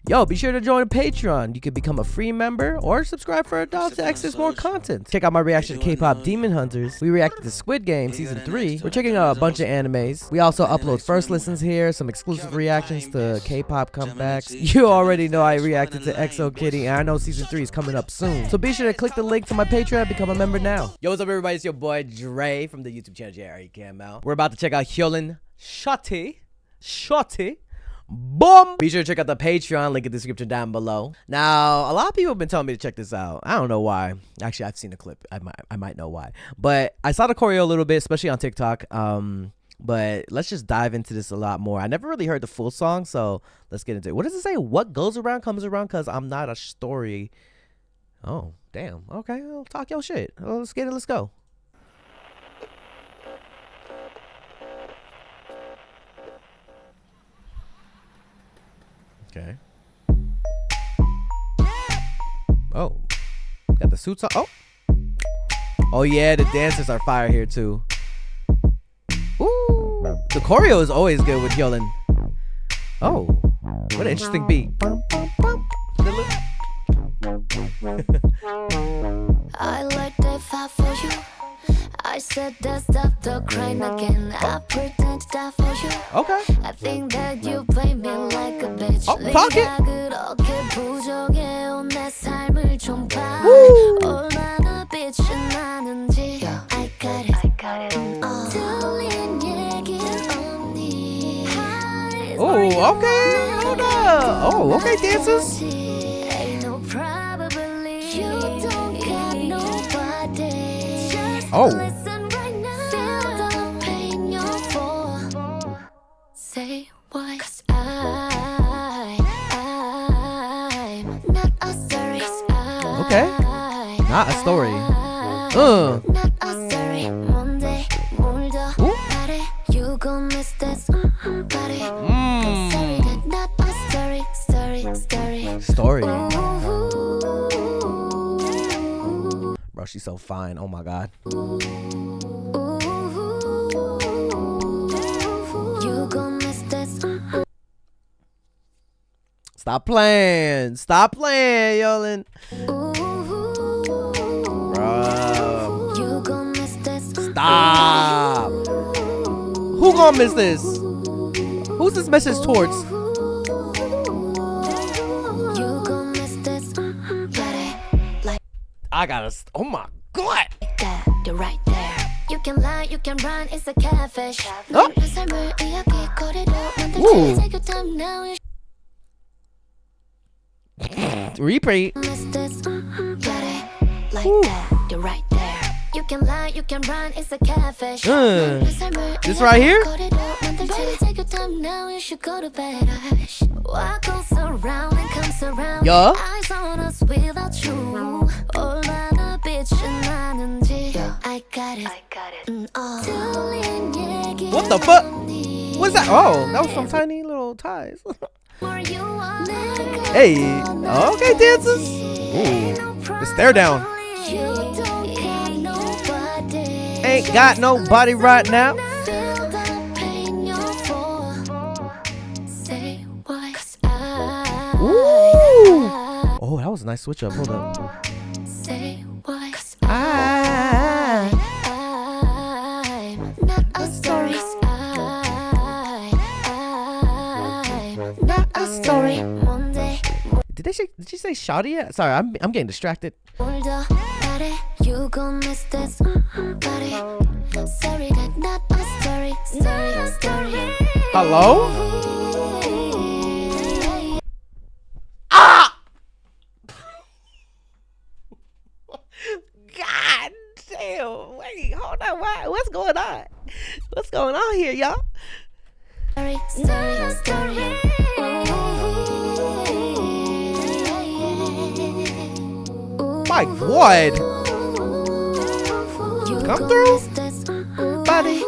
Yo, be sure to join Patreon. You can become a free member or subscribe for $1 to access more content. Check out my reaction to K-pop Demon Hunters. We reacted to Squid Game Season 3. We're checking out a bunch of animes. We also upload first listens here, some exclusive reactions to K-pop comebacks. You already know I reacted to EXO Kitty, and I know Season 3 is coming up soon. So be sure to click the link to my Patreon and become a member now. Yo, what's up everybody? It's your boy Dre from the YouTube channel JREAMERS. We're about to check out Hyolyn, Shotty. Boom! Be sure to check out the Patreon, link in the description down below. Now, a lot of people have been telling me to check this out. I don't know why. Actually, I've seen a clip. I might know why. But I saw the choreo a little bit, especially on TikTok. But let's just dive into this a lot more. I never really heard the full song, so let's get into it. What does it say? What goes around comes around, because I'm not a story. Oh, damn. Okay, I'll talk your shit. Well, let's get it. Let's go. Okay. Oh, got the suits on. Oh yeah, the dancers are fire here too. Ooh, the choreo is always good with Hyolyn. Oh, what an interesting beat. I like that fight for you. I said that stop the crying again. I pretend to die for you. Okay. I think that you play me like a bitch. Oh, talk it. Woo. 얼마나 빛이 나는지. I got it. 들린 얘기 없니? Oh, okay. Hold up. Oh, okay, dancers. Ain't no probability. You don't got nobody. Oh. Listen right now. Feel the pain you're for. Say why? 'Cause I'm not a story. Okay. Not a story. Not a story. Monday, 몰더 말해. You gon' miss this party. Sorry, that not a story. Story. Bro, she's so fine. Oh my god. You gon' miss this. Stop playing. Stop playing, Hyolyn. Bro. You gon' miss this. Stop. Who gonna miss this? Who's this message towards? You gon' miss this. Like I gotta. Oh my god. that, you're right there. You can lie, you can run, it's a catfish. Oh. 너의 삶을 이야기거리로 Ooh. 만들지. Take your time now. You Repeat. miss this. Got it. Like Ooh. that, you're right there. You can lie, you can run, it's a catfish. 너의 삶을 This right here? 이야기거리로 만들지. Take your time now, you should go to bed. What goes around and comes around. Yeah. Eyes on us without you. 얼마나 빛이 나는지. I got it. 들린 얘기 What the fuck? 없니? What's that? Oh, that was some tiny little ties. Were you on it? Hey. Okay, dancers. Ooh. The stare down. You don't got nobody. Ain't got nobody right now. Feel the pain you're for. Say why? 'Cause Ooh. Oh, that was a nice switch up. Hold up. say why? 'Cause I. I'm not a story. I'm not a story. Monday. Did she say Shotty yet? Sorry, I'm getting distracted. 올더 말해. You gon' miss this party. Sorry, that not a story. Hello? Ah! God damn. Wait, hold on. What's going on? What's going on here, y'all? Story. My God. Come through, buddy.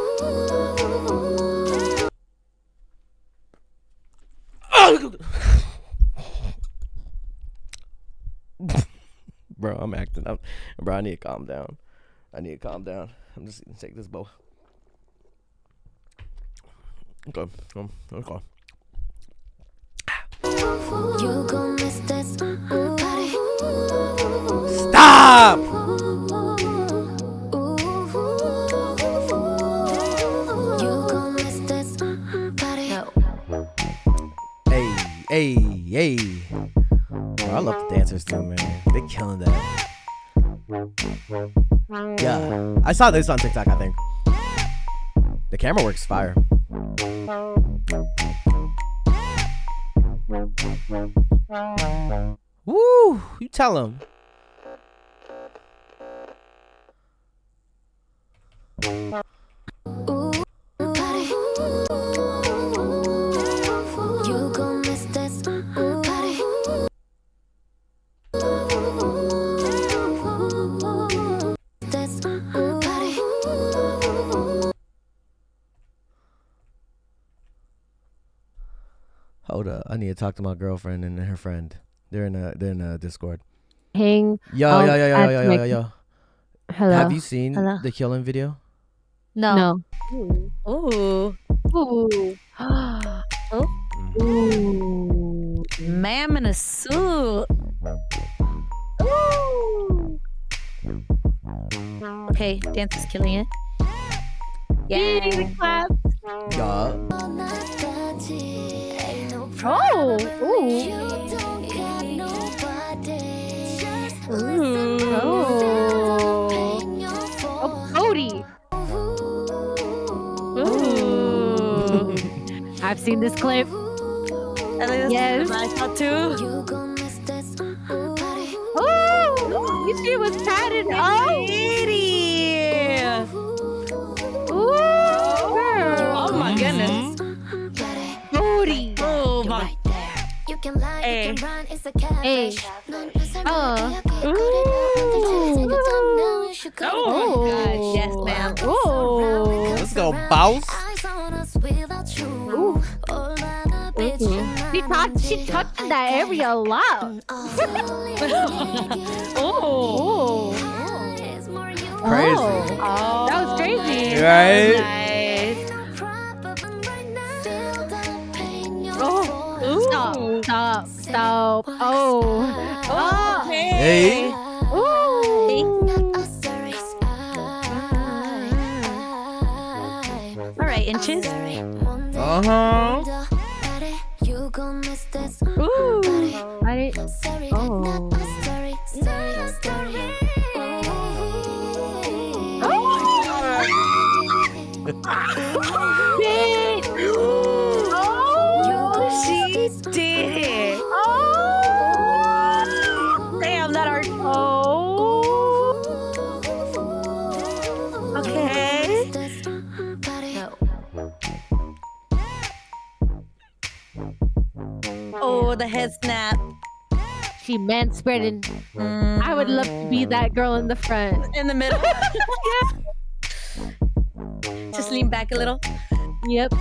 Bro, I'm acting up. Bro, I need to calm down. I'm just gonna take this bow. Okay. You Yay. Bro, I love the dancers too, man. They killing that. Yeah. I saw this on TikTok, I think. The camera works fire. Woo! You tell him. Hold up, I need to talk to my girlfriend and her friend. They're in a Discord. Hang. Yo. Hello. Have you seen Hello. the Hyolyn video? No. Ooh. Ooh. Ooh. Ma'am in a suit. Ooh. Okay, dance is killing it. Yay, the clap. Yeah. Oh. Ooh. Oh, Cody. Ooh. I've seen this clip. I think that's Yes. what I thought too. Oh, you see it was padded. Oh, ooh, girl. Oh my goodness. Cody. Oh my. Hey. Hey. Oh my gosh. Yes, ma'am. Oh. Let's go, boss. Ooh. She touching that area a lot. Oh. Crazy. Oh. That was crazy. Right? Nice. Oh. Stop. Oh. Hey. All right, inches. Uh-huh. Ooh. I didn't. Bitch. She did it. Damn, that art. Okay. Oh, the head snap. She man spreading. I would love to be that girl in the front. In the middle. Just lean back a little. Yep.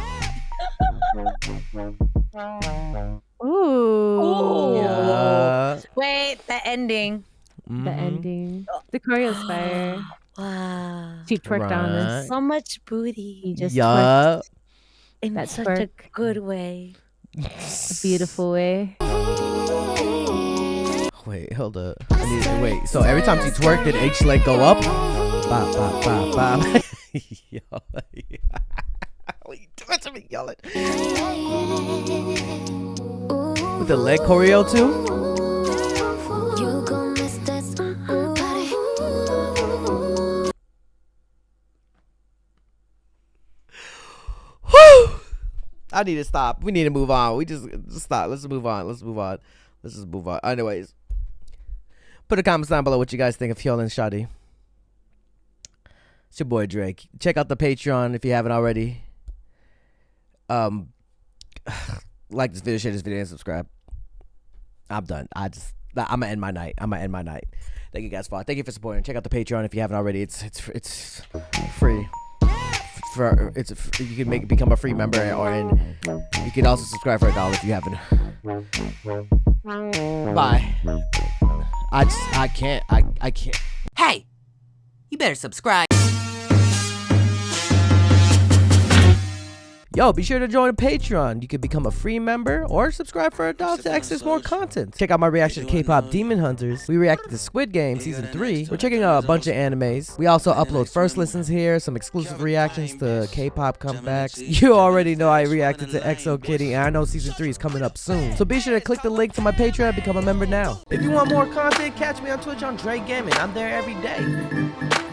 Ooh. Yeah. Wait, the ending. The ending. The choreo's fire. Wow. She twerked on us. So much booty. He just Yeah. twerked In that such twerk. a good way. A beautiful way. Wait, hold up. Wait. So every time she twerked, did H leg go up? Bop, bop, bop, bop. Yo, what you doing to me, yelling? With the leg choreo too? I need to stop. We need to move on. We just stop. Let's move on. Let's just move on. Anyways, put a comment down below what you guys think of Hyolyn and Shotty. It's your boy Drake. Check out the Patreon if you haven't already. Like this video, share this video, and subscribe. I'm done. I'm gonna end my night. Thank you guys for thank you for supporting. Check out the Patreon if you haven't already. It's free. You can become a free member, you can also subscribe for $1 if you haven't. Bye. I can't. Hey, you better subscribe. Yo, be sure to join the Patreon. You can become a free member or subscribe for $1 to access more content. Check out my reaction to K-pop Demon Hunters. We reacted to Squid Game Season 3. We're checking out a bunch of animes. We also upload first listens here, some exclusive reactions to K-pop comebacks. You already know I reacted to EXO Kitty, and I know Season 3 is coming up soon. So be sure to click the link to my Patreon and become a member now. If you want more content, catch me on Twitch on Jrekml. I'm there every day.